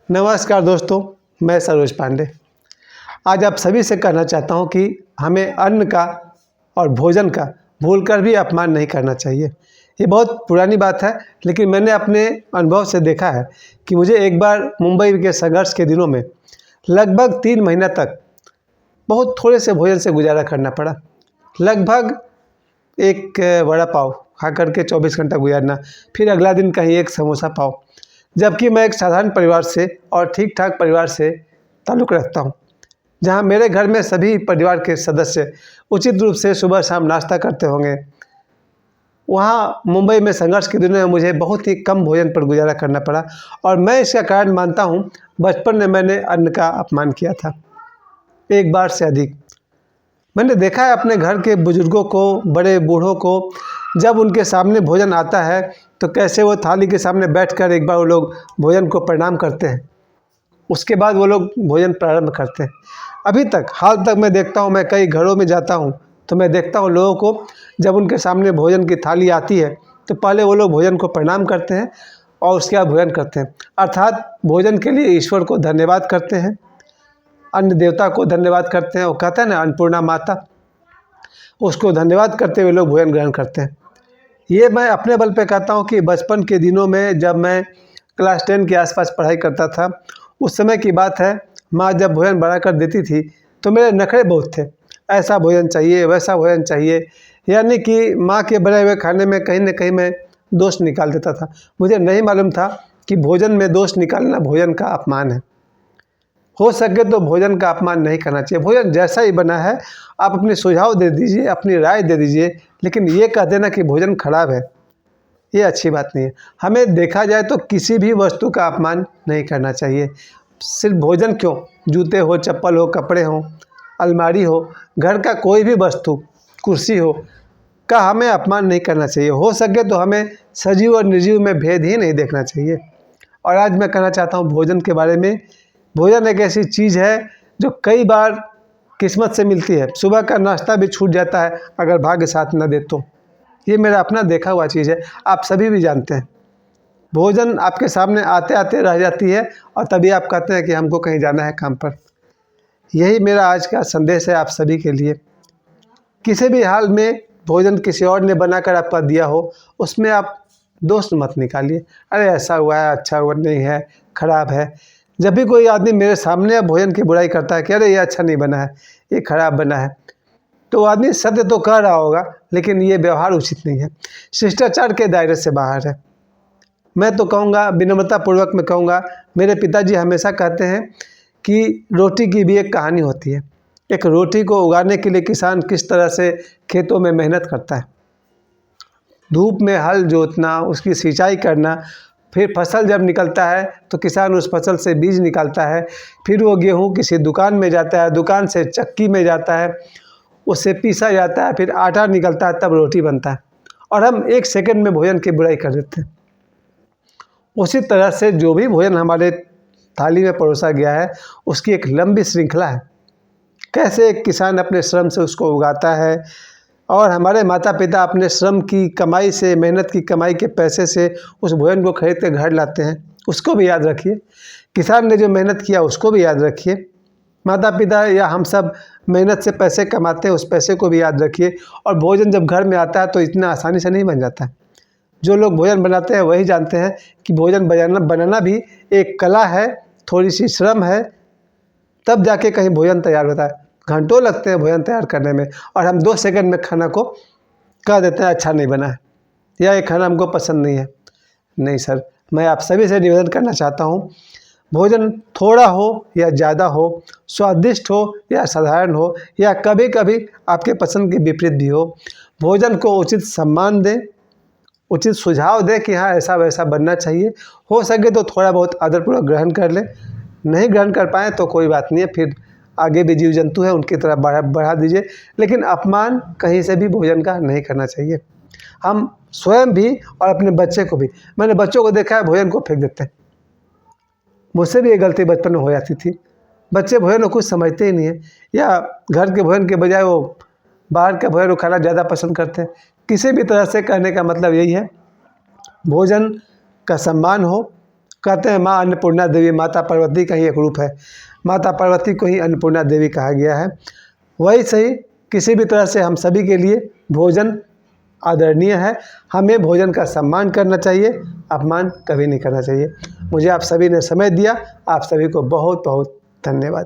नमस्कार दोस्तों, मैं सरोज पांडे। आज आप सभी से कहना चाहता हूं कि हमें अन्न का और भोजन का भूलकर भी अपमान नहीं करना चाहिए। ये बहुत पुरानी बात है, लेकिन मैंने अपने अनुभव से देखा है कि मुझे एक बार मुंबई के संघर्ष के दिनों में लगभग 3 महीना तक बहुत थोड़े से भोजन से गुजारा करना पड़ा। लगभग एक वड़ा पाव खा करके 24 घंटा गुजारना, फिर अगला दिन कहीं एक समोसा पाव। जबकि मैं एक साधारण परिवार से और ठीक ठाक परिवार से ताल्लुक़ रखता हूँ, जहाँ मेरे घर में सभी परिवार के सदस्य उचित रूप से सुबह शाम नाश्ता करते होंगे। वहाँ मुंबई में संघर्ष के दिनों में मुझे बहुत ही कम भोजन पर गुजारा करना पड़ा और मैं इसका कारण मानता हूँ, बचपन में मैंने अन्न का अपमान किया था, एक बार से अधिक। मैंने देखा है अपने घर के बुजुर्गों को, बड़े बूढ़ों को, जब उनके सामने भोजन आता है तो कैसे वो थाली के सामने बैठकर एक बार वो लोग भोजन को प्रणाम करते हैं, उसके बाद वो लोग भोजन प्रारंभ करते हैं। अभी तक हाल तक मैं देखता हूँ, मैं कई घरों में जाता हूँ तो मैं देखता हूँ लोगों को, जब उनके सामने भोजन की थाली आती है तो पहले वो लोग भोजन को प्रणाम करते हैं और उसके बाद भोजन करते हैं। अर्थात भोजन के लिए ईश्वर को धन्यवाद करते हैं, अन्न देवता को धन्यवाद करते हैं। वो कहते हैं ना, अन्नपूर्णा माता, उसको धन्यवाद करते हुए लोग भोजन ग्रहण करते हैं। ये मैं अपने बल पे कहता हूँ कि बचपन के दिनों में जब मैं क्लास 10 के आसपास पढ़ाई करता था, उस समय की बात है। माँ जब भोजन बना कर देती थी तो मेरे नखरे बहुत थे, ऐसा भोजन चाहिए, वैसा भोजन चाहिए। यानी कि माँ के बनाए हुए खाने में कहीं न कहीं मैं दोष निकाल देता था। मुझे नहीं मालूम था कि भोजन में दोष निकालना भोजन का अपमान है। हो सके तो भोजन का अपमान नहीं करना चाहिए। भोजन जैसा ही बना है आप अपने सुझाव दे दीजिए, अपनी राय दे दीजिए, लेकिन ये कह देना कि भोजन खराब है, ये अच्छी बात नहीं है। हमें देखा जाए तो किसी भी वस्तु का अपमान नहीं करना चाहिए। सिर्फ भोजन क्यों, जूते हो, चप्पल हो, कपड़े हों, अलमारी हो, घर का कोई भी वस्तु, कुर्सी हो, का हमें अपमान नहीं करना चाहिए। हो सके तो हमें सजीव और निर्जीव में भेद ही नहीं देखना चाहिए। और आज मैं कहना चाहता हूँ भोजन के बारे में। भोजन एक ऐसी चीज़ है जो कई बार किस्मत से मिलती है। सुबह का नाश्ता भी छूट जाता है अगर भाग्य साथ न दे तो। ये मेरा अपना देखा हुआ चीज़ है, आप सभी भी जानते हैं। भोजन आपके सामने आते आते रह जाती है और तभी आप कहते हैं कि हमको कहीं जाना है काम पर। यही मेरा आज का संदेश है आप सभी के लिए। किसी भी हाल में भोजन किसी और ने बनाकर आपको दिया हो, उसमें आप दोष मत निकालिए, अरे ऐसा हुआ है, अच्छा हुआ नहीं है, खराब है। जब भी कोई आदमी मेरे सामने भोजन की बुराई करता है कि अरे ये अच्छा नहीं बना है, ये खराब बना है, तो वो आदमी सत्य तो कह रहा होगा, लेकिन ये व्यवहार उचित नहीं है, शिष्टाचार के दायरे से बाहर है। मैं तो कहूँगा, विनम्रतापूर्वक मैं कहूँगा, मेरे पिताजी हमेशा कहते हैं कि रोटी की भी एक कहानी होती है। एक रोटी को उगाने के लिए किसान किस तरह से खेतों में मेहनत करता है, धूप में हल जोतना, उसकी सिंचाई करना, फिर फसल जब निकलता है तो किसान उस फसल से बीज निकालता है, फिर वो गेहूँ किसी दुकान में जाता है, दुकान से चक्की में जाता है, उससे पीसा जाता है, फिर आटा निकलता है, तब रोटी बनता है। और हम 1 सेकंड में भोजन की बुराई कर देते हैं। उसी तरह से जो भी भोजन हमारे थाली में परोसा गया है, उसकी एक लंबी श्रृंखला है। कैसे एक किसान अपने श्रम से उसको उगाता है और हमारे माता पिता अपने श्रम की कमाई से, मेहनत की कमाई के पैसे से उस भोजन को खरीद के घर लाते हैं, उसको भी याद रखिए। किसान ने जो मेहनत किया उसको भी याद रखिए। माता पिता या हम सब मेहनत से पैसे कमाते हैं, उस पैसे को भी याद रखिए। और भोजन जब घर में आता है तो इतना आसानी से नहीं बन जाता है। जो लोग भोजन बनाते हैं वही जानते हैं कि भोजन बनाना भी एक कला है, थोड़ी सी श्रम है, तब जाके कहीं भोजन तैयार होता है। घंटों लगते हैं भोजन तैयार करने में और हम 2 सेकंड में खाना को कह देते हैं अच्छा नहीं बना है या ये खाना हमको पसंद नहीं है। नहीं सर, मैं आप सभी से निवेदन करना चाहता हूँ, भोजन थोड़ा हो या ज़्यादा हो, स्वादिष्ट हो या साधारण हो या कभी कभी आपके पसंद के विपरीत भी हो, भोजन को उचित सम्मान दें, उचित सुझाव दें कि हाँ ऐसा वैसा बनना चाहिए। हो सके तो थोड़ा बहुत आदरपूर्वक ग्रहण कर लें, नहीं ग्रहण कर पाएँ तो कोई बात नहीं है, फिर आगे भी जीव जंतु है उनकी तरफ बढ़ा दीजिए। लेकिन अपमान कहीं से भी भोजन का नहीं करना चाहिए। हम स्वयं भी और अपने बच्चे को भी, मैंने बच्चों को देखा है भोजन को फेंक देते हैं। मुझसे भी ये गलती बचपन में हो जाती थी। बच्चे भोजन को कुछ समझते ही नहीं है, या घर के भोजन के बजाय वो बाहर का भोजन खाना ज़्यादा पसंद करते हैं। किसी भी तरह से कहने का मतलब यही है, भोजन का सम्मान हो, कहते हैं माँ अन्नपूर्णा देवी, माता पार्वती का ही एक रूप है। माता पार्वती को ही अन्नपूर्णा देवी कहा गया है। वही सही, किसी भी तरह से हम सभी के लिए भोजन आदरणीय है। हमें भोजन का सम्मान करना चाहिए, अपमान कभी नहीं करना चाहिए। मुझे आप सभी ने समय दिया, आप सभी को बहुत बहुत धन्यवाद।